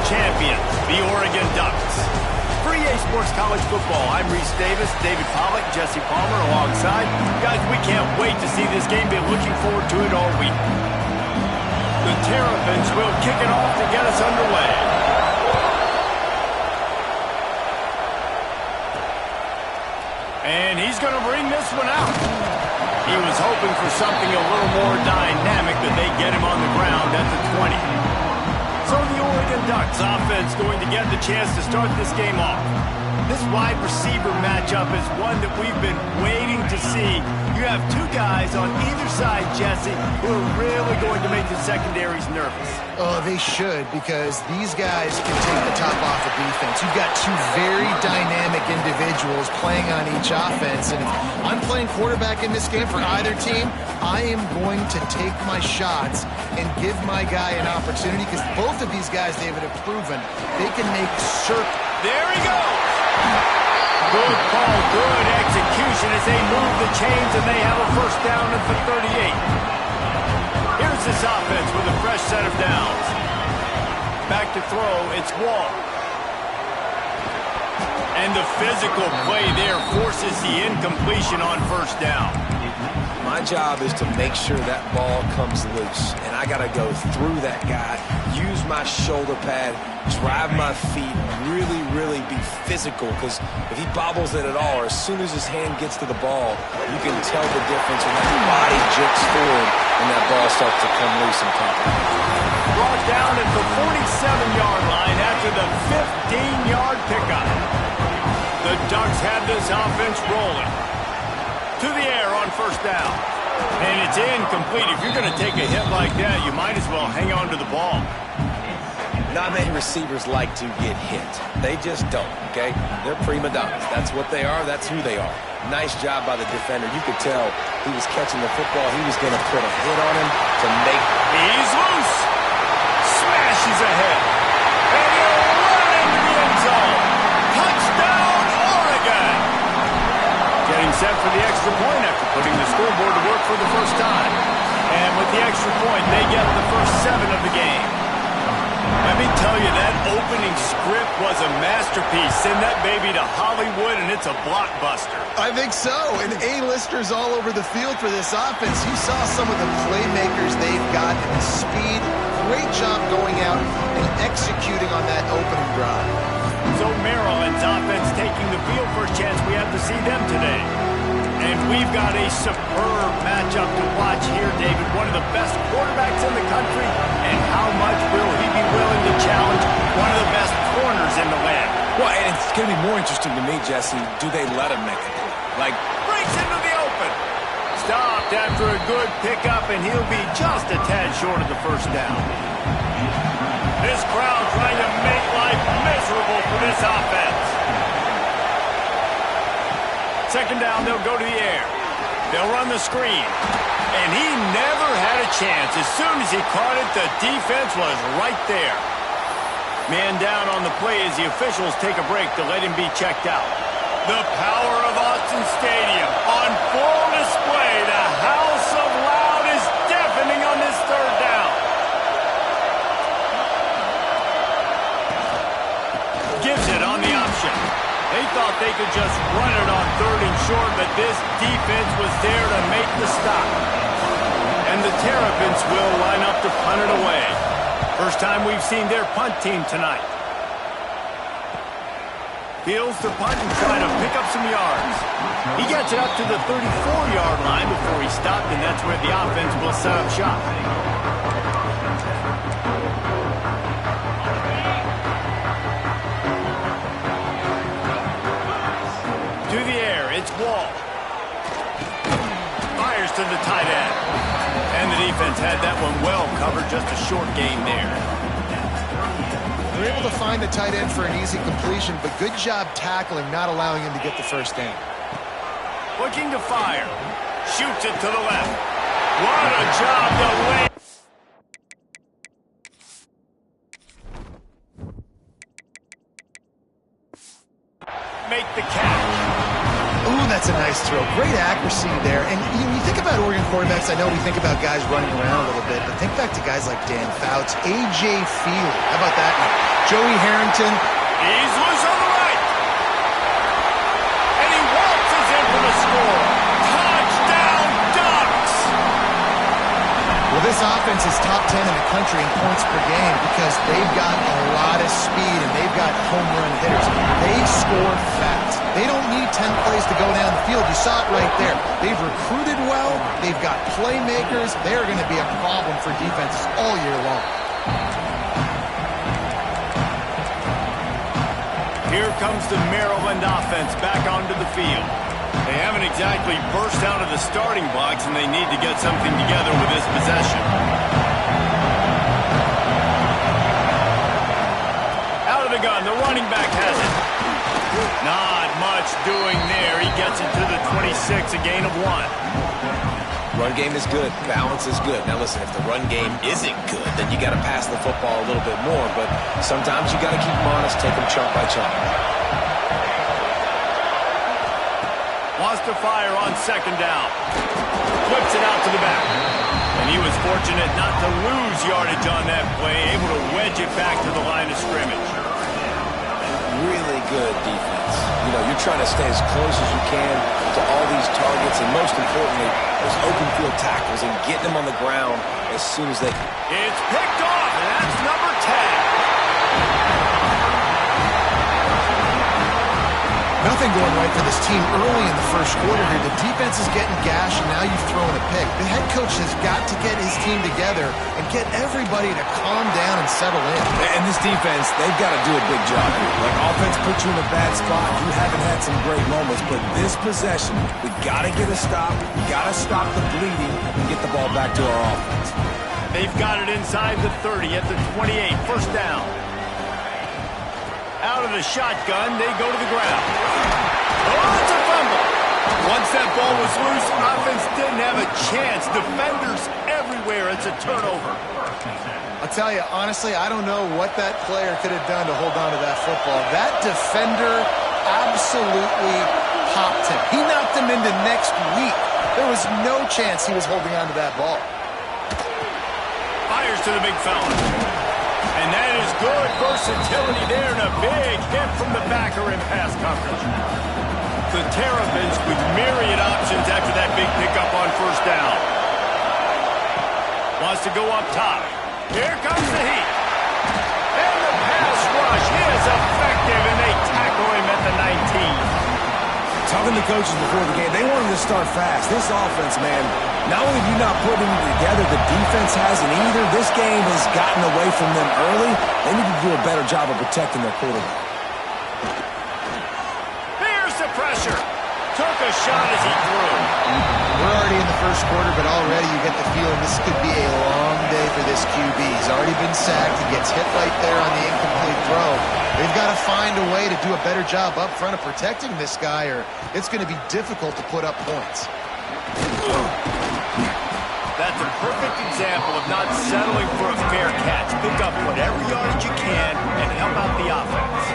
champions, the Oregon Ducks. For EA Sports College Football, I'm Reese Davis, David Pollack, Jesse Palmer alongside. Guys, we can't wait to see this game. Been looking forward to it all week. The Terrapins will kick it off to get us underway. And he's going to bring this one out. He was hoping for something a little more dynamic, but they get him on the ground at the 20. So the Oregon Ducks offense going to get the chance to start this game off. This wide receiver matchup is one that we've been waiting to see. You have two guys on either side, Jesse, who are really going to make the secondaries nervous. Oh, they should, because these guys can take the top off the defense. You've got two very dynamic individuals playing on each offense, and if I'm playing quarterback in this game for either team, I am going to take my shots and give my guy an opportunity, because both of these guys, David, have proven they can make certain. There he goes. Good call, good execution as they move the chains, and they have a first down at the 38. Here's this offense with a fresh set of downs. Back to throw, it's Wall. And the physical play there forces the incompletion on first down. My job is to make sure that ball comes loose, and I got to go through that guy, use my shoulder pad, drive my feet, really be physical, because if he bobbles it at all, or as soon as his hand gets to the ball, you can tell the difference when that body jerks forward and that ball starts to come loose and pop. Brought down at the 47-yard line after the 15-yard pickup. The Ducks have this offense rolling. To the air on first down. And it's incomplete. If you're going to take a hit like that, you might as well hang on to the ball. Not many receivers like to get hit. They just don't, okay? They're prima donnas. That's what they are. That's who they are. Nice job by the defender. You could tell he was catching the football. He was going to put a hit on him to make... He's loose. Smashes ahead. And he'll run into the end zone. Touchdown, Oregon. Getting set for the extra point after putting the scoreboard to work for the first time. And with the extra point, they get the first 7 of the game. Let me tell you, that opening script was a masterpiece. Send that baby to Hollywood, and it's a blockbuster. I think so, and A-listers all over the field for this offense. You saw some of the playmakers they've got and the speed. Great job going out and executing on that opening drive. So Maryland's offense taking the field. First chance we have to see them today. And we've got a superb matchup to watch here, David. One of the best quarterbacks in the country. And how much will he be willing to challenge one of the best corners in the land? Well, and it's going to be more interesting to me, Jesse, do they let him make it? Like, breaks into the open. Stopped after a good pickup, and he'll be just a tad short of the first down. This crowd trying to make life miserable for this offense. Second down, they'll go to the air. They'll run the screen. And he never had a chance. As soon as he caught it, the defense was right there. Man down on the play as the officials take a break to let him be checked out. The power of Austin Stadium on full display. The house of loud is deafening on this third down. Gives it on the option. They thought they could just run it on third and short, but this defense was there to make the stop. And the Terrapins will line up to punt it away. First time we've seen their punt team tonight. Fields to punt and try to pick up some yards. He gets it up to the 34-yard line before he stopped, and that's where the offense will set up shop. To the air, it's Wall. Fires to the tight end. And the defense had that one well covered, just a short gain there. They're able to find the tight end for an easy completion, but good job tackling, not allowing him to get the first down. Looking to fire. Shoots it to the left. What a job to land. Make the catch. Ooh, that's a nice throw. Great accuracy there. And you think about Oregon quarterbacks, I know we think about guys running around a little bit, but think back to guys like Dan Fouts, A.J. Feely. How about that? Joey Harrington. He's loose on the right. And he waltzes in for the score. Touchdown Ducks! Well, this offense is top 10 in the country in points per game because they've got a lot of speed and they've got home run hitters. They score fast. They don't need 10 plays to go down the field. You saw it right there. They've recruited well. They've got playmakers. They're going to be a problem for defenses all year long. Here comes the Maryland offense back onto the field. They haven't exactly burst out of the starting blocks, and they need to get something together with this possession. Out of the gun, the running back has it. Not much doing there. He gets it to the 26, a gain of 1. Run game is good. Balance is good. Now listen, if the run game isn't good, then you got to pass the football a little bit more. But sometimes you got to keep them honest, take them chunk by chunk. Wants to fire on second down. Flips it out to the back. And he was fortunate not to lose yardage on that play, able to wedge it back to the line of scrimmage. Really good defense. You know, you're trying to stay as close as you can to all these targets, and most importantly, those open field tackles and getting them on the ground as soon as they can. It's picked off, and that's number 10. Nothing going right for this team early in the first quarter here. The defense is getting gashed, and now you've thrown a pick. The head coach has got to get his team together and get everybody to calm down and settle in. And this defense, they've got to do a big job here. Like, offense put you in a bad spot. You haven't had some great moments, but this possession, we got to get a stop. We got to stop the bleeding and get the ball back to our offense. They've got it inside the 30 at the 28, first down. Out of the shotgun, they go to the ground. Oh, it's a fumble. Once that ball was loose, offense didn't have a chance. Defenders everywhere. It's a turnover. I'll tell you, honestly, I don't know what that player could have done to hold on to that football. That defender absolutely popped him. He knocked him into next week. There was no chance he was holding on to that ball. Fires to the big fella. And that is good versatility there, and a big hit from the backer in pass coverage. The Terrapins with myriad options after that big pickup on first down. Wants to go up top. Here comes the heat. And the pass rush is effective, and they tackle him at the 19. Talking to coaches before the game, they wanted to start fast. This offense, man, not only have you not put anything together, the defense hasn't either. This game has gotten away from them early. They need to do a better job of protecting their quarterback. There's the pressure. Took a shot as he threw. We're already in the first quarter, but already you get the feeling this could be a long day for this QB. He's already been sacked. He gets hit right there on the incomplete throw. They've got to find a way to do a better job up front of protecting this guy, or it's going to be difficult to put up points. That's a perfect example of not settling for a fair catch. Pick up whatever yardage you can and help out the offense.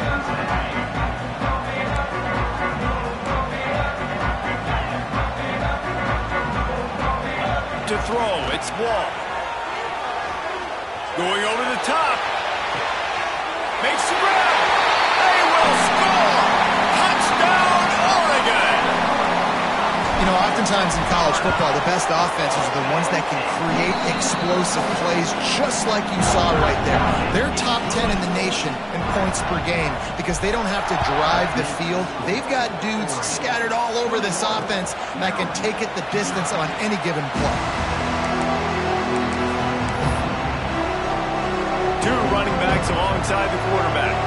To throw, it's Wall. Going over the top. Makes the grab. They will score. Touchdown, Oregon. You know, oftentimes in college football, the best offenses are the ones that can create explosive plays just like you saw right there. They're top 10 in the nation in points per game because they don't have to drive the field. They've got dudes scattered all over this offense that can take it the distance on any given play. Two running backs alongside the quarterback.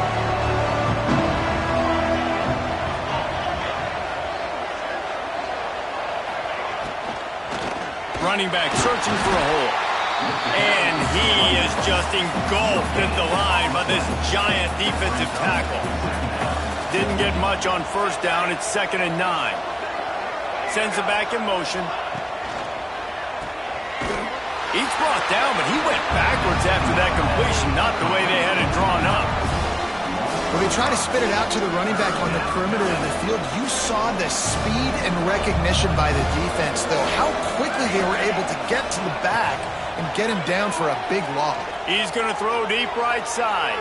Running back searching for a hole. And he is just engulfed at the line by this giant defensive tackle. Didn't get much on first down. It's 2nd and 9. Sends it back in motion. He's brought down, but he went backwards after that completion, not the way they had it drawn up. Well, they try to spit it out to the running back on the perimeter of the field. You saw the speed and recognition by the defense, though. How quickly they were able to get to the back and get him down for a big loss. He's going to throw deep right side.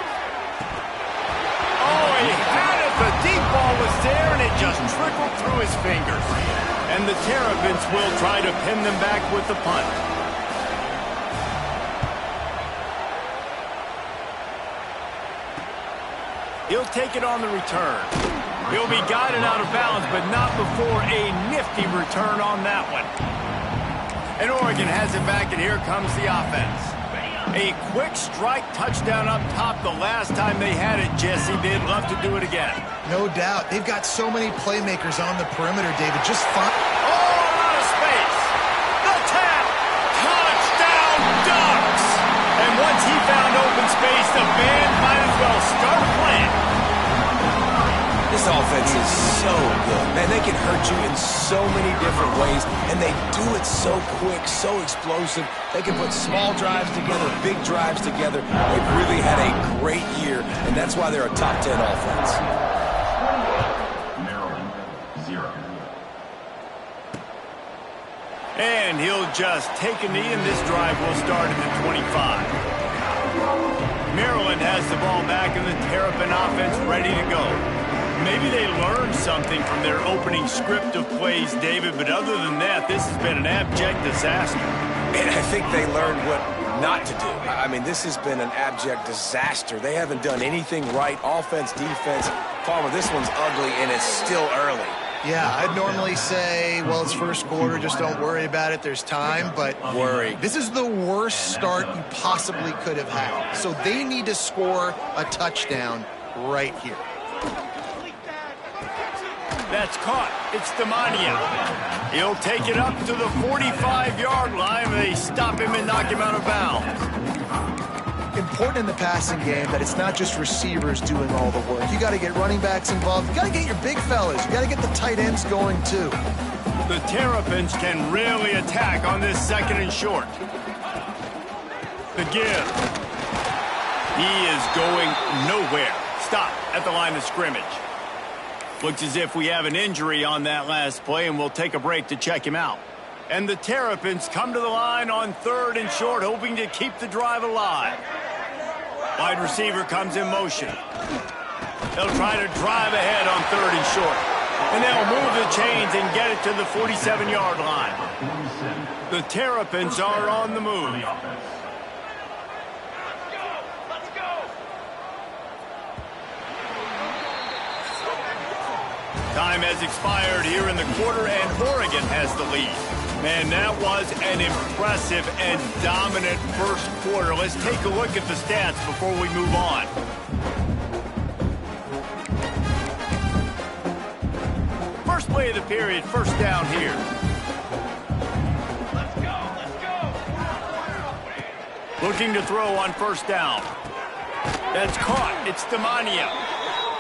The deep ball was there, and it just trickled through his fingers. And the Terrapins will try to pin them back with the punt. He'll take it on the return. He'll be guided out of bounds, but not before a nifty return on that one. And Oregon has it back, and here comes the offense. A quick strike touchdown up top the last time they had it, Jesse. They'd love to do it again. No doubt. They've got so many playmakers on the perimeter, David. Just fine. Oh, out of space. The tap. Touchdown, Ducks. And once he found open space, the band might as well start playing. This offense is so good. Man, they can hurt you in so many different ways, and they do it so quick, so explosive. They can put small drives together, big drives together. They've really had a great year, and that's why they're a top 10 offense. Maryland, 0. And he'll just take a knee, and this drive will start at the 25. Maryland has the ball back, and the Terrapin offense ready to go. Maybe they learned something from their opening script of plays, David, but other than that, this has been an abject disaster. And I think they learned what not to do. I mean, this has been an abject disaster. They haven't done anything right, offense, defense. Farmer, this one's ugly, and it's still early. Yeah, I'd normally say, well, it's first quarter, just don't worry about it, there's time, but Worry. This is the worst start you possibly could have had. So they need to score a touchdown right here. That's caught. It's Demania. He'll take it up to the 45-yard line. They stop him and knock him out of bounds. Important in the passing game that it's not just receivers doing all the work. You got to get running backs involved. You got to get your big fellas. You got to get the tight ends going too. The Terrapins can really attack on this second and short. The give. He is going nowhere. Stop at the line of scrimmage. Looks as if we have an injury on that last play, and we'll take a break to check him out. And the Terrapins come to the line on third and short, hoping to keep the drive alive. Wide receiver comes in motion. They'll try to drive ahead on third and short. And they'll move the chains and get it to the 47-yard line. The Terrapins are on the move. Time has expired here in the quarter, and Oregon has the lead. Man, that was an impressive and dominant first quarter. Let's take a look at the stats before we move on. First play of the period, first down here. Let's go. Looking to throw on first down. That's caught. It's Demania.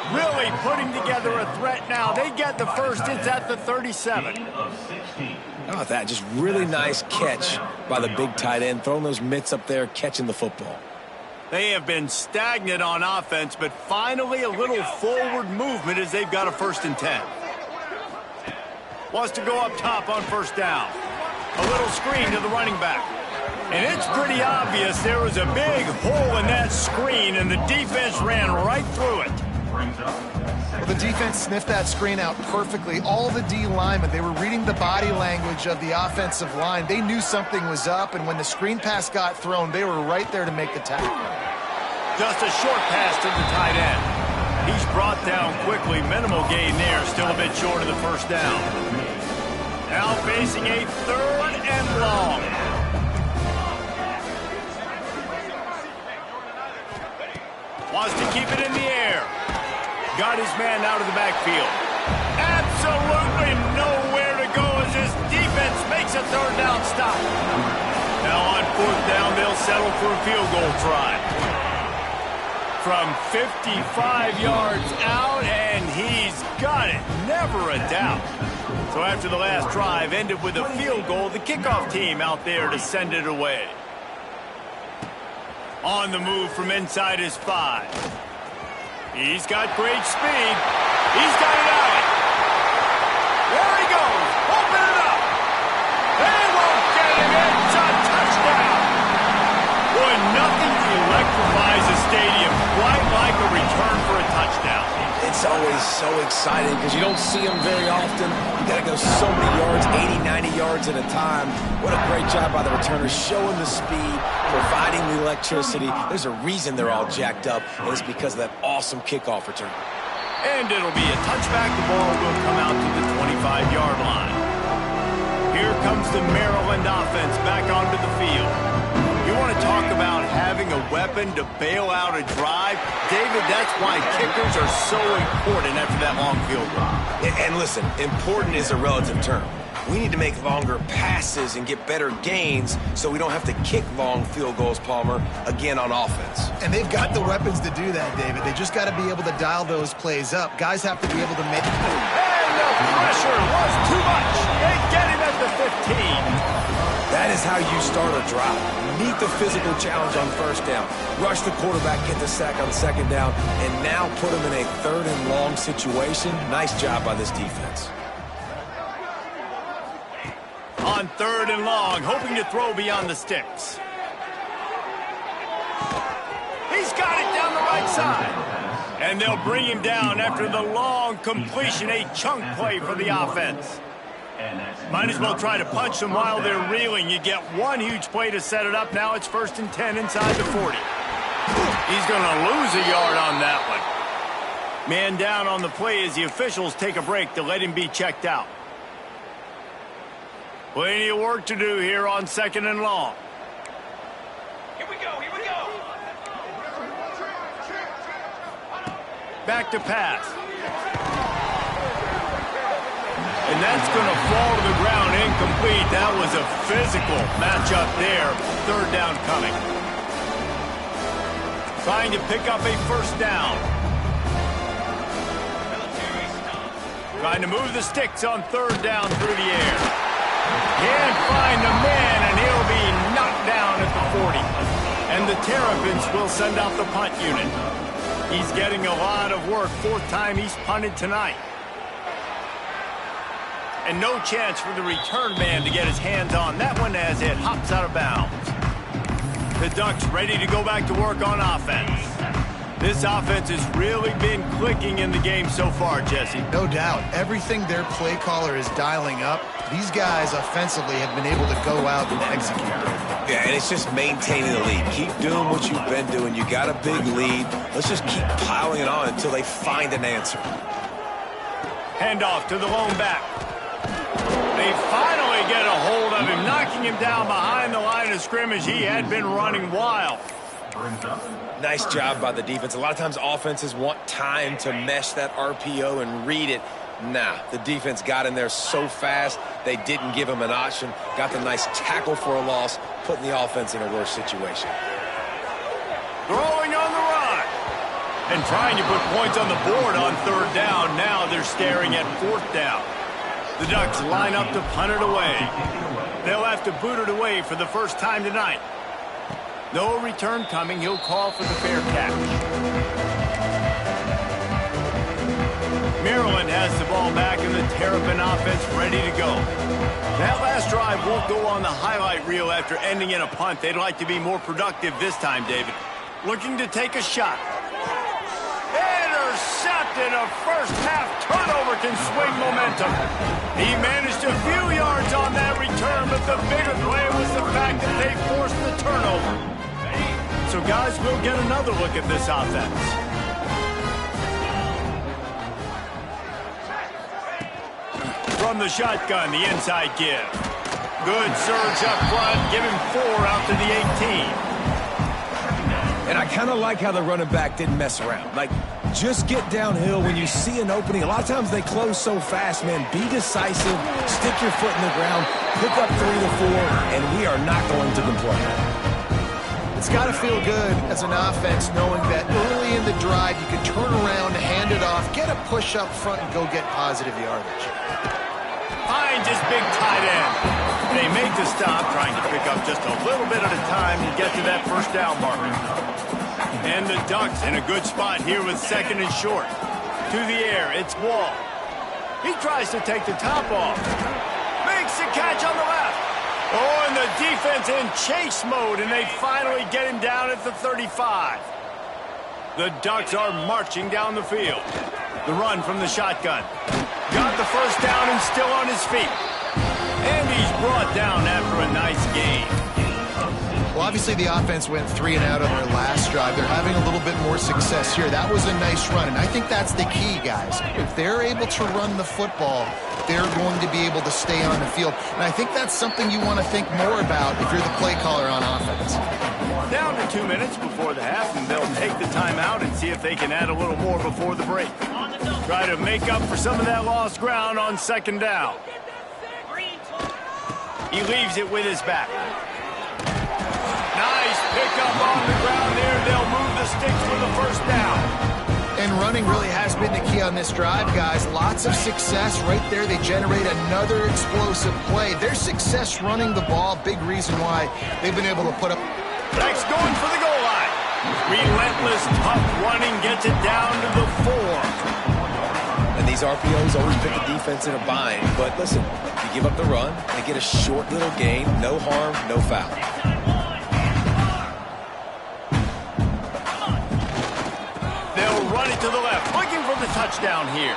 Really putting together a threat now. They get the first. It's at the 37. How about that? Just really nice catch by the big tight end, throwing those mitts up there, catching the football. They have been stagnant on offense, but finally a little forward movement as they've got a 1st and 10. Wants to go up top on first down. A little screen to the running back. And it's pretty obvious there was a big hole in that screen, and the defense ran right through it. Well, the defense sniffed that screen out perfectly. All the D linemen, they were reading the body language of the offensive line. They knew something was up, and when the screen pass got thrown, they were right there to make the tackle. Just a short pass to the tight end. He's brought down quickly. Minimal gain there. Still a bit short of the first down. Now facing a 3rd and long. Wants to keep it in the air. Got his man out of the backfield. Absolutely nowhere to go as this defense makes a 3rd down stop. Now on 4th down, they'll settle for a field goal try. From 55 yards out, and he's got it. Never a doubt. So after the last drive ended with a field goal, the kickoff team out there to send it away. On the move from inside his 5. He's got great speed. He's got it out. There he goes. Open it up. They won't get him. It's a touchdown. Boy, nothing electrifies a stadium quite like a return for a touchdown. It's It's always so exciting because you don't see them very often. You got to go so many yards, 80, 90 yards at a time. What a great job by the returners, showing the speed, providing the electricity. There's a reason they're all jacked up, and it's because of that awesome kickoff return. And it'll be a touchback. The ball will come out to the 25-yard line. Here comes the Maryland offense back onto the field. You want to talk about having a weapon to bail out a drive? David, that's why kickers are so important after that long field goal. And listen, important is a relative term. We need to make longer passes and get better gains so we don't have to kick long field goals, Palmer, again on offense. And they've got the weapons to do that, David. They just got to be able to dial those plays up. Guys have to be able to make... And the pressure was too much. They get him at the 15. That is how you start a drive. Meet the physical challenge on first down. Rush the quarterback, get the sack on second down, and now put him in a third and long situation. Nice job by this defense. On third and long, hoping to throw beyond the sticks. He's got it down the right side. And they'll bring him down after the long completion, a chunk play for the offense. Might as well try to punch them while they're reeling. You get one huge play to set it up. Now it's 1st and 10 inside the 40. He's going to lose a yard on that one. Man down on the play as the officials take a break to let him be checked out. Plenty of work to do here on 2nd and long. Here we go, here we go. Back to pass. And that's going to fall to the ground incomplete. That was a physical matchup there. 3rd down coming. Trying to pick up a 1st down. Trying to move the sticks on 3rd down through the air. Can't find the man, and he'll be knocked down at the 40. And the Terrapins will send out the punt unit. He's getting a lot of work. 4th time he's punted tonight. And no chance for the return man to get his hands on that one as it hops out of bounds. The Ducks ready to go back to work on offense. This offense has really been clicking in the game so far, Jesse. No doubt. Everything their play caller is dialing up, these guys offensively have been able to go out and execute. Yeah, and it's just maintaining the lead. Keep doing what you've been doing. You got a big lead. Let's just keep piling it on until they find an answer. Handoff to the lone back. They finally get a hold of him, knocking him down behind the line of scrimmage. He had been running wild. Nice job by the defense. A lot of times offenses want time to mesh that RPO and read it. Nah, the defense got in there so fast, they didn't give him an option. Got the nice tackle for a loss, putting the offense in a worse situation. Throwing on the run. And trying to put points on the board on 3rd down. Now they're staring at 4th down. The Ducks line up to punt it away. They'll have to boot it away for the first time tonight. No return coming. He'll call for the fair catch. Maryland has the ball back and the Terrapin offense ready to go. That last drive won't go on the highlight reel after ending in a punt. They'd like to be more productive this time, David. Looking to take a shot. Intercepted. A first-half turnover can swing momentum. He managed a few yards on that return, but the bigger play was the fact that they forced the turnover. So, guys, we'll get another look at this offense. From the shotgun, the inside give. Good surge up front. Give him 4 out to the 18. And I kind of like how the running back didn't mess around. Like, just get downhill when you see an opening. A lot of times they close so fast, man. Be decisive, stick your foot in the ground, pick up 3 to 4, and we are not going to complain. It's got to feel good as an offense knowing that early in the drive you can turn around, hand it off, get a push up front, and go get positive yardage. Finds his big tight end. They make the stop, trying to pick up just a little bit at a time to get to that 1st down marker. And the Ducks in a good spot here with 2nd and short. To the air, it's Wall. He tries to take the top off. Makes the catch on the left. Oh, and the defense in chase mode, and they finally get him down at the 35. The Ducks are marching down the field. The run from the shotgun. Got the first down and still on his feet. And he's brought down after a nice gain. Well, obviously the offense went 3 and out on their last drive. They're having a little bit more success here. That was a nice run, and I think that's the key, guys. If they're able to run the football, they're going to be able to stay on the field. And I think that's something you want to think more about if you're the play caller on offense. Down to 2 minutes before the half, and they'll take the timeout and see if they can add a little more before the break. Try to make up for some of that lost ground on second down. He leaves it with his back. Nice pickup on the ground there. They'll move the sticks for the first down. And running really has been the key on this drive, guys. Lots of success right there. They generate another explosive play. Their success running the ball, big reason why they've been able to put up. Next going for the goal line. Relentless, tough running gets it down to the 4. And these RPOs always put the defense in a bind. But listen, you give up the run, they get a short little gain, no harm, no foul. They'll run it to the left, looking for the touchdown here.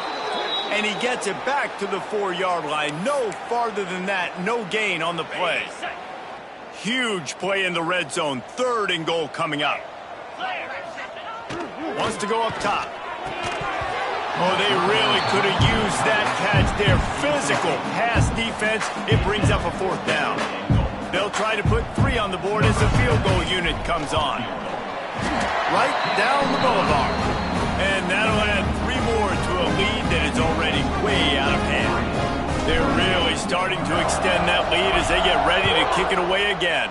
And he gets it back to the 4-yard line. No farther than that, no gain on the play. Huge play in the red zone. 3rd and goal coming up. Wants to go up top. Oh, they really could have used that catch there. Physical pass defense. It brings up a 4th down. They'll try to put 3 on the board as the field goal unit comes on. Right down the boulevard. And that'll add 3 more to a lead that is already way out of hand. They're really starting to extend that lead as they get ready to kick it away again.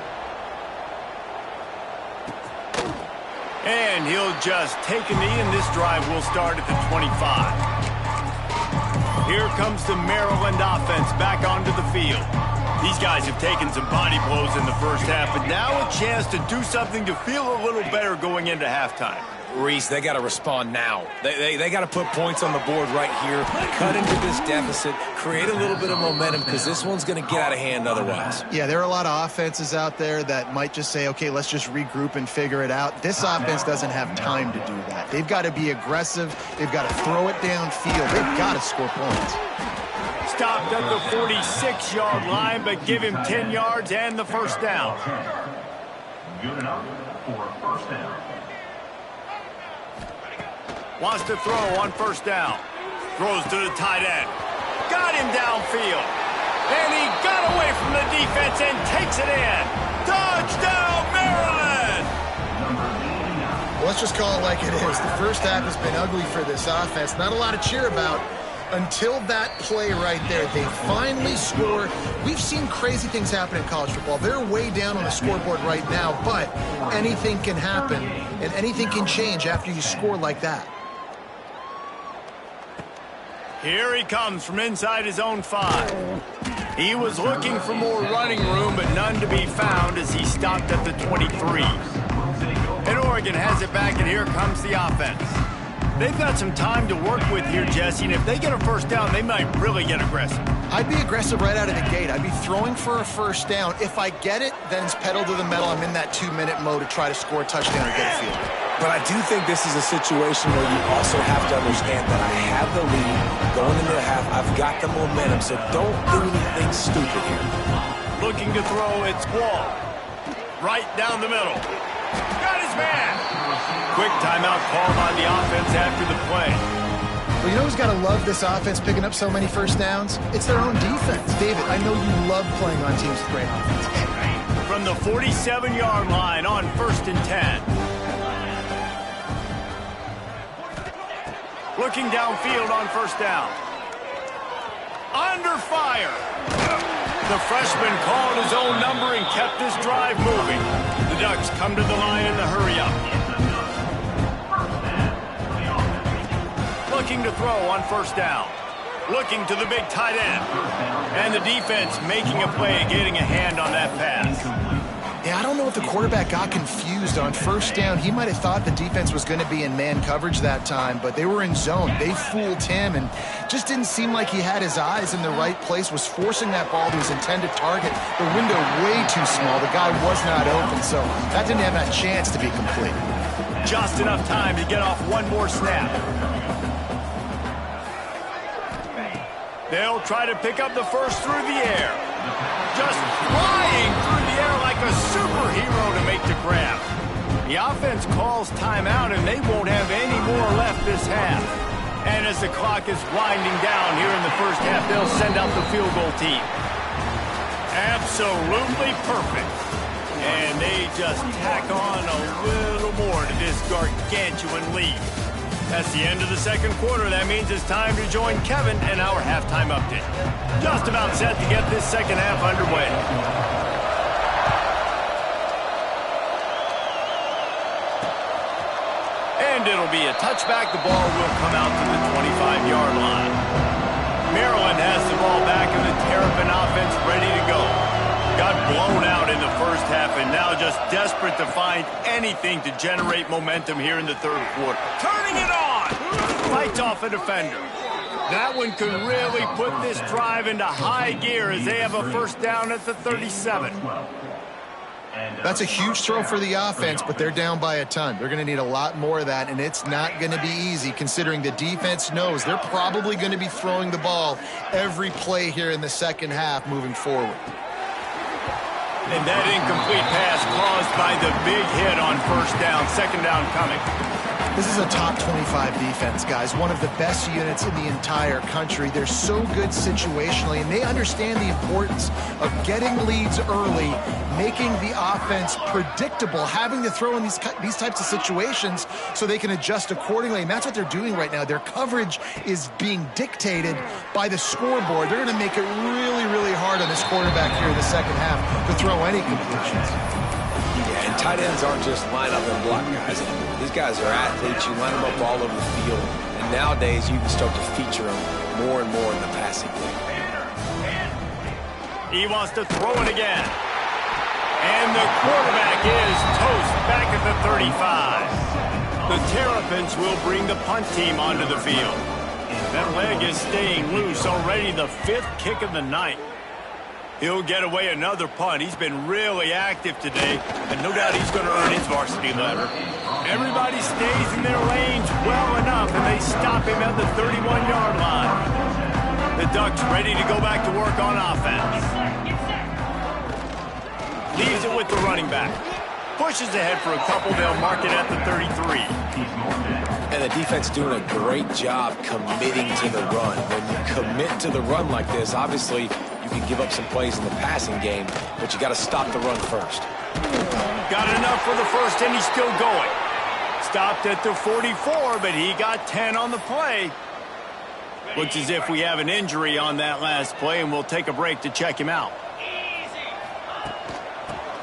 And he'll just take a knee, and this drive will start at the 25. Here comes the Maryland offense back onto the field. These guys have taken some body blows in the first half, but now a chance to do something to feel a little better going into halftime. Reese, they got to respond now. They got to put points on the board right here, cut into this deficit, create a little bit of momentum, because this one's going to get out of hand otherwise. Yeah, there are a lot of offenses out there that might just say, okay, let's just regroup and figure it out. This offense doesn't have time to do that. They've got to be aggressive. They've got to throw it downfield. They've got to score points. Stopped at the 46-yard line, but give him 10 yards and the first down. Good enough for a first down. Wants to throw on first down. Throws to the tight end. Got him downfield. And he got away from the defense and takes it in. Touchdown, Maryland! Well, let's just call it like it is. The first half has been ugly for this offense. Not a lot to cheer about until that play right there. They finally score. We've seen crazy things happen in college football. They're way down on the scoreboard right now, but anything can happen, and anything can change after you score like that. Here he comes from inside his own 5. He was looking for more running room, but none to be found as he stopped at the 23. And Oregon has it back, and here comes the offense. They've got some time to work with here, Jesse, and if they get a first down, they might really get aggressive. I'd be aggressive right out of the gate. I'd be throwing for a first down. If I get it, then it's pedal to the metal. I'm in that 2-minute mode to try to score a touchdown or get a field goal. But I do think this is a situation where you also have to understand that I have the lead going into the half. I've got the momentum, so don't do anything stupid here. Looking to throw, it's Wall. Right down the middle. Got his man. Quick timeout call by the offense after the play. Well, you know who's got to love this offense picking up so many first downs? It's their own defense. David, I know you love playing on teams with great offenses. From the 47-yard line on 1st and 10. Looking downfield on first down. Under fire. The freshman called his own number and kept this drive moving. The Ducks come to the line in the hurry-up. Looking to throw on first down. Looking to the big tight end. And the defense making a play, getting a hand on that pass. Yeah, I don't know if the quarterback got confused on first down. He might have thought the defense was going to be in man coverage that time, but they were in zone. They fooled him and just didn't seem like he had his eyes in the right place, was forcing that ball to his intended target. The window way too small. The guy was not open, so that didn't have that chance to be complete. just enough time to get off one more snap. They'll try to pick up the first through the air. Just flying through the air like a superhero to make the grab. The offense calls timeout, and they won't have any more left this half. And as the clock is winding down here in the first half, they'll send out the field goal team. Absolutely perfect. And they just tack on a little more to this gargantuan lead. That's the end of the second quarter. That means it's time to join Kevin and our halftime update. Just about set to get this second half underway. And it'll be a touchback. The ball will come out to the 25-yard line. Maryland has the ball back, and the Terrapin offense ready to go. Got blown out in the first half, and now just desperate to find anything to generate momentum here in the third quarter. Turning it on! Fights off a defender. That one could really put this drive into high gear as they have a first down at the 37. That's a huge throw for the offense, but they're down by a ton. They're going to need a lot more of that, and it's not going to be easy considering the defense knows they're probably going to be throwing the ball every play here in the second half moving forward. And that incomplete pass caused by the big hit on first down. Second down coming. This is a top 25 defense, guys. One of the best units in the entire country. They're so good situationally, and they understand the importance of getting leads early, making the offense predictable, having to throw in these types of situations so they can adjust accordingly. And that's what they're doing right now. Their coverage is being dictated by the scoreboard. They're going to make it really, really hard on this quarterback here in the second half to throw any completions. Yeah, and tight ends aren't just line up and block guys. These guys are athletes. You line them up all over the field. And nowadays, you can start to feature them more and more in the passing game. He wants to throw it again. And the quarterback is toast back at the 35. The Terrapins will bring the punt team onto the field. That leg is staying loose. Already the fifth kick of the night. He'll get away another punt. He's been really active today, and no doubt he's going to earn his varsity letter. Everybody stays in their lanes well enough, and they stop him at the 31-yard line. The Ducks ready to go back to work on offense. Leaves it with the running back. Pushes ahead for a couple. They'll mark it at the 33. And the defense doing a great job committing to the run. When you commit to the run like this, obviously you can give up some plays in the passing game, but you got to stop the run first. Got enough for the first, and he's still going. Stopped at the 44, but he got 10 on the play. Looks as if we have an injury on that last play, and we'll take a break to check him out.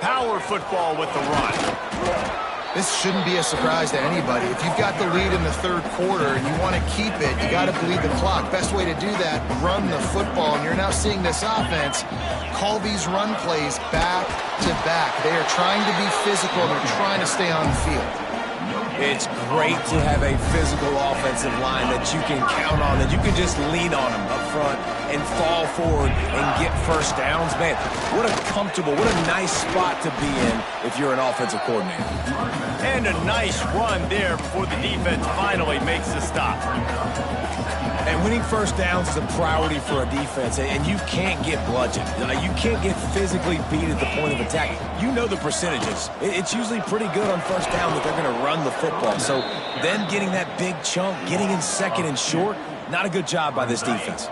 Power football with the run. This shouldn't be a surprise to anybody. If you've got the lead in the third quarter and you want to keep it, you got to bleed the clock. Best way to do that, run the football. And you're now seeing this offense call these run plays back to back. They are trying to be physical. They're trying to stay on the field. It's great to have a physical offensive line that you can count on, that you can just lean on them up front and fall forward and get first downs. Man, what a comfortable, what a nice spot to be in if you're an offensive coordinator. And a nice run there before the defense finally makes the stop. And winning first downs is a priority for a defense, and you can't get bludgeoned. You can't get physically beat at the point of attack. You know the percentages. It's usually pretty good on first down that they're going to run the football. So them getting that big chunk, getting in second and short, not a good job by this defense.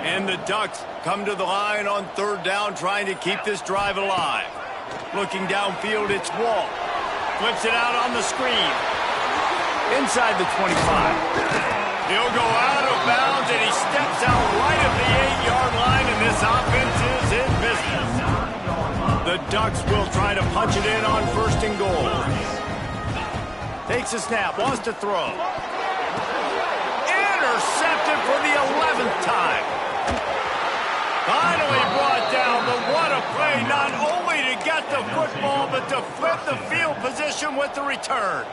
And the Ducks come to the line on third down, trying to keep this drive alive. Looking downfield, it's Walt. Flips it out on the screen. Inside the 25. He'll go out of bounds, and he steps out right at the 8-yard line, and this offense is in business. The Ducks will try to punch it in on first and goal. Takes a snap, wants to throw. Intercepted for the 11th time. Finally brought down, but what a play, not only to get the football, but to flip the field position with the return.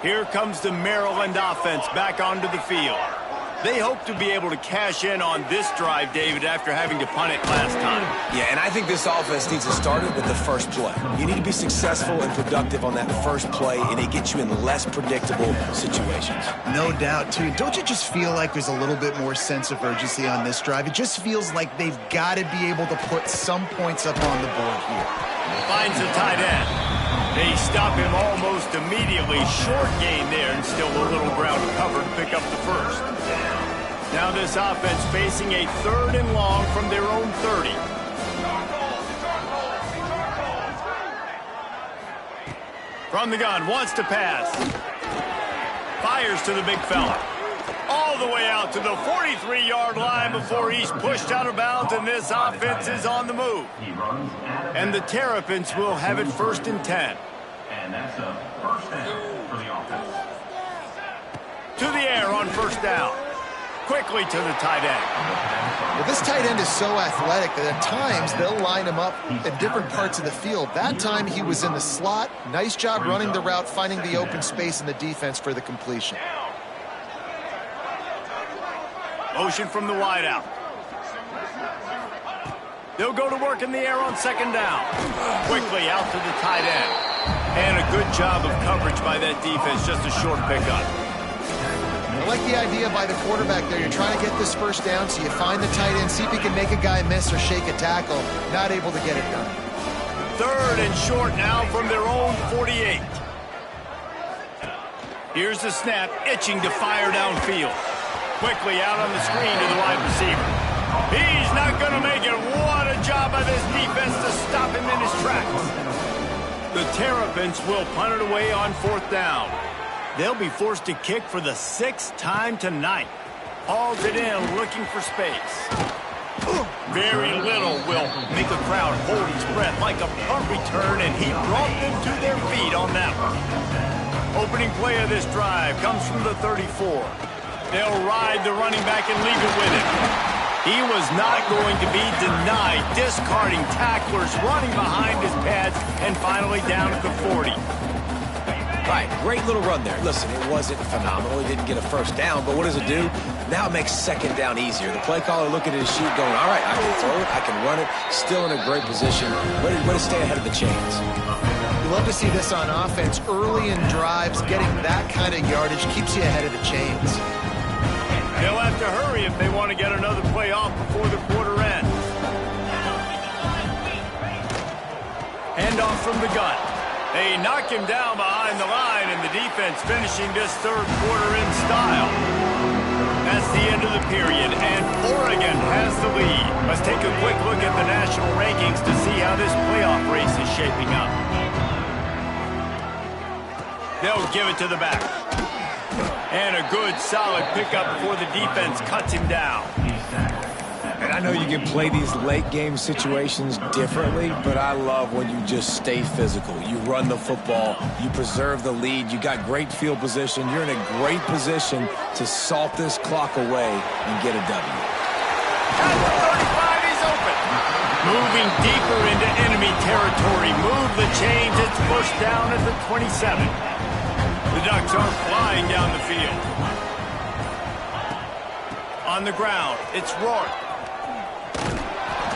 Here comes the Maryland offense back onto the field. They hope to be able to cash in on this drive, David, after having to punt it last time. Yeah, and I think this offense needs to start it with the first play. You need to be successful and productive on that first play, and it gets you in less predictable situations. No doubt, too. Don't you just feel like there's a little bit more sense of urgency on this drive? It just feels like they've got to be able to put some points up on the board here. Finds the tight end. They stop him almost immediately. Short gain there, and still a little ground to cover to pick up the first. Now this offense facing a 3rd and long from their own 30. From the gun, wants to pass. Fires to the big fella. All the way out to the 43-yard line before he's pushed out of bounds, and this offense is on the move. And the Terrapins will have it 1st and 10. And that's a first down for the offense. To the air on 1st down. Quickly to the tight end. Well, this tight end is so athletic that at times they'll line him up in different parts of the field. That time he was in the slot. Nice job running the route, finding the open space in the defense for the completion. Motion from the wideout. They'll go to work in the air on 2nd down. Quickly out to the tight end. And a good job of coverage by that defense, just a short pickup. I like the idea by the quarterback there. You're trying to get this 1st down, so you find the tight end, see if he can make a guy miss or shake a tackle. Not able to get it done. 3rd and short now from their own 48. Here's the snap, itching to fire downfield. Quickly out on the screen to the wide receiver. He's not going to make it. What a job by this defense to stop him in his tracks. The Terrapins will punt it away on 4th down. They'll be forced to kick for the 6th time tonight. Hauls it in, looking for space. Very little will make the crowd hold its breath like a punt return, and he brought them to their feet on that one. Opening play of this drive comes from the 34. They'll ride the running back and leave it with him. He was not going to be denied, discarding tacklers, running behind his pads, and finally down at the 40. Right, great little run there. Listen, it wasn't phenomenal. He didn't get a 1st down, but what does it do? Now it makes 2nd down easier. The play caller looking at his sheet going, all right, I can throw it, I can run it, still in a great position, ready to stay ahead of the chains. You love to see this on offense. Early in drives, getting that kind of yardage keeps you ahead of the chains. They'll have to hurry if they want to get another play off before the quarter ends. Handoff from the gun. They knock him down behind the line, and the defense finishing this 3rd quarter in style. That's the end of the period, and Oregon has the lead. Let's take a quick look at the national rankings to see how this playoff race is shaping up. They'll give it to the back. And a good, solid pickup before the defense cuts him down. And I know you can play these late-game situations differently, but I love when you just stay physical. You run the football, you preserve the lead, you got great field position, you're in a great position to salt this clock away and get a W. At the 35, he's open. Moving deeper into enemy territory. Move the chains. It's 1st down at the 27. The Ducks are flying down the field. On the ground, it's Rourke.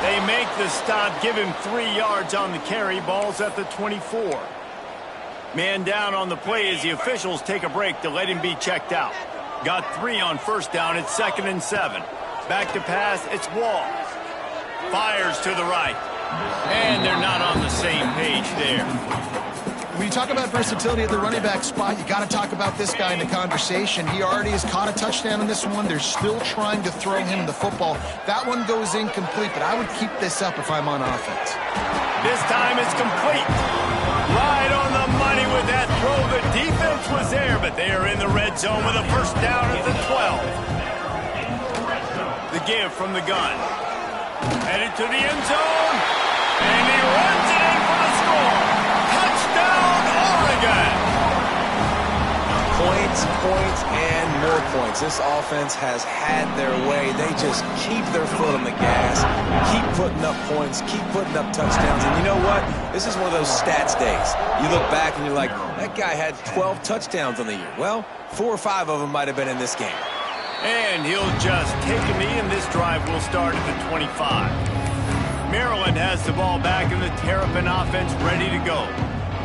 They make the stop, give him 3 yards on the carry. Ball's at the 24. Man down on the play as the officials take a break to let him be checked out. Got 3 on 1st down. It's 2nd and 7. Back to pass, it's Walls. Fires to the right. And they're not on the same page there. When you talk about versatility at the running back spot, you got to talk about this guy in the conversation. He already has caught a touchdown in this one. They're still trying to throw him the football. That one goes incomplete, but I would keep this up if I'm on offense. This time it's complete. Right on the money with that throw. The defense was there, but they are in the red zone with a 1st down at the 12. The give from the gun. Headed to the end zone. And he runs it in for the score. Touchdown, Oregon! Points, points, and more points. This offense has had their way. They just keep their foot on the gas, keep putting up points, keep putting up touchdowns. And you know what? This is one of those stats days. You look back and you're like, that guy had 12 touchdowns on the year. Well, 4 or 5 of them might have been in this game. And he'll just take a knee, and this drive will start at the 25. Maryland has the ball back, and the Terrapin offense ready to go.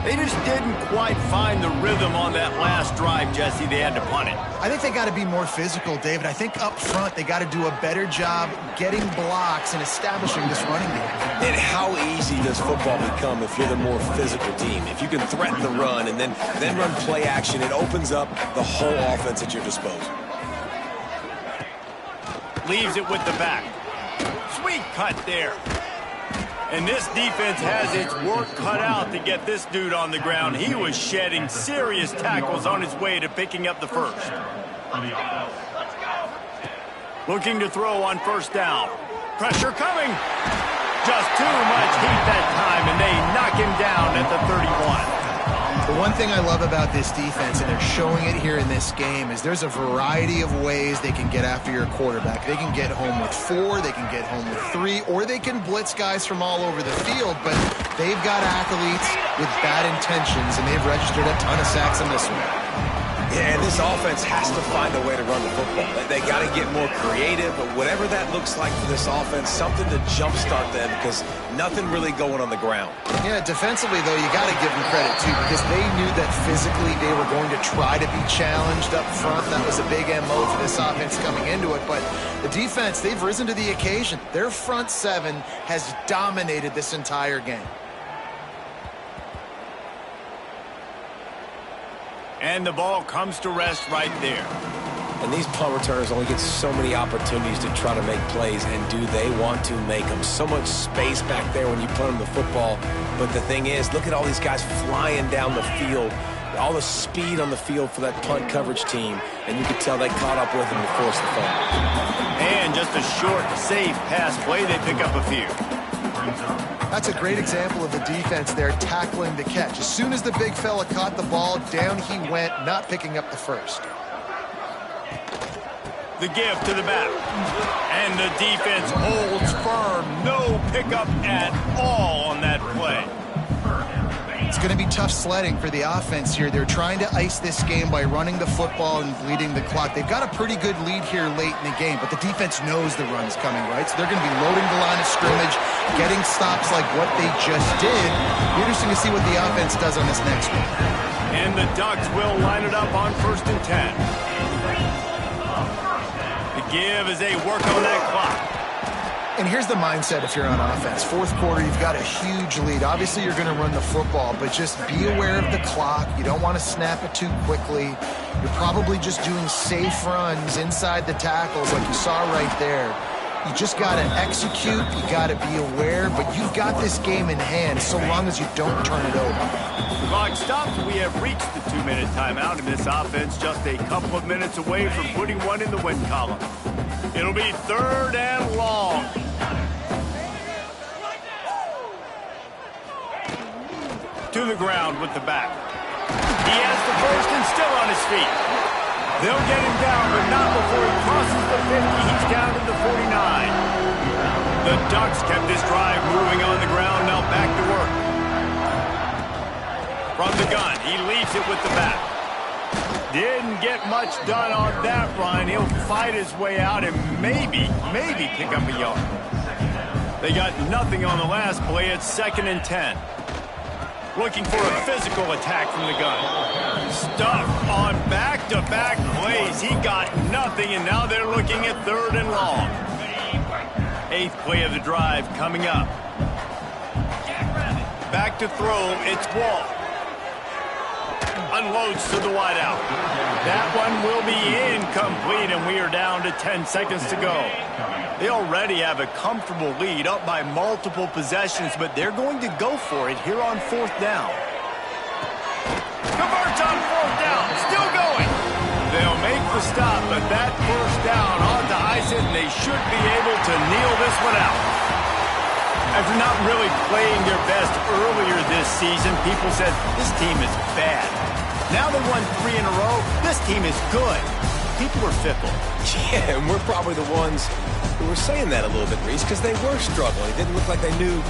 They just didn't quite find the rhythm on that last drive, Jesse. They had to punt it. I think they got to be more physical, David. I think up front they got to do a better job getting blocks and establishing this running game. And how easy does football become if you're the more physical team? If you can threaten the run and then run play action, it opens up the whole offense at your disposal. Leaves it with the back. Sweet cut there. And this defense has its work cut out to get this dude on the ground. He was shedding serious tackles on his way to picking up the first. Looking to throw on first down. Pressure coming. Just too much heat that time, and they knock him down at the 31. The one thing I love about this defense, and they're showing it here in this game, is there's a variety of ways they can get after your quarterback. They can get home with 4, they can get home with 3, or they can blitz guys from all over the field, but they've got athletes with bad intentions, and they've registered a ton of sacks in this one. Yeah, and this offense has to find a way to run the football. They got to get more creative, but whatever that looks like for this offense, something to jumpstart them because nothing really going on the ground. Yeah, defensively, though, you got to give them credit, too, because they knew that physically they were going to try to be challenged up front. That was a big MO for this offense coming into it, but the defense, they've risen to the occasion. Their front 7 has dominated this entire game. And the ball comes to rest right there. And these punt returners only get so many opportunities to try to make plays, and do they want to make them? So much space back there when you punt them the football. But the thing is, look at all these guys flying down the field, all the speed on the field for that punt coverage team, and you can tell they caught up with them to force the fumble. And just a short, safe pass play, they pick up a few. That's a great example of the defense there tackling the catch. As soon as the big fella caught the ball, down he went, not picking up the first. The give to the back. And the defense holds firm. No pickup at all on that play. It's going to be tough sledding for the offense here. They're trying to ice this game by running the football and bleeding the clock. They've got a pretty good lead here late in the game, but the defense knows the run's coming, right? So they're going to be loading the line of scrimmage, getting stops like what they just did. Interesting to see what the offense does on this next one. And the Ducks will line it up on 1st and 10. The give as they work on that clock. And here's the mindset if you're on offense. 4th quarter, you've got a huge lead. Obviously, you're going to run the football, but just be aware of the clock. You don't want to snap it too quickly. You're probably just doing safe runs inside the tackles like you saw right there. You just got to execute. You got to be aware, but you've got this game in hand so long as you don't turn it over. Clock stops. We have reached the 2-minute timeout, and this offense just a couple of minutes away from putting one in the win column. It'll be 3rd and long. To the ground with the back. He has the first and still on his feet. They'll get him down, but not before he crosses the 50. He's down to the 49. The Ducks kept this drive moving on the ground. Now back to work. From the gun, he leaves it with the back. Didn't get much done on that run. He'll fight his way out and maybe pick up a yard. They got nothing on the last play. It's 2nd and 10. Looking for a physical attack from the gun. Stuck on back-to-back plays. He got nothing, and now they're looking at 3rd and long. 8th play of the drive coming up. Back to throw. It's Wall. Unloads to the wideout. That one will be incomplete, and we are down to 10 seconds to go. They already have a comfortable lead, up by multiple possessions, but they're going to go for it here on 4th down. Converts on 4th down, still going. They'll make the stop, but that first down ought to ice it, and they should be able to kneel this one out. After not really playing their best earlier this season, people said this team is bad. Now they won 3 in a row. This team is good. People are fickle. Yeah, and we're probably the ones who were saying that a little bit, Reese, because they were struggling. It didn't look like they knew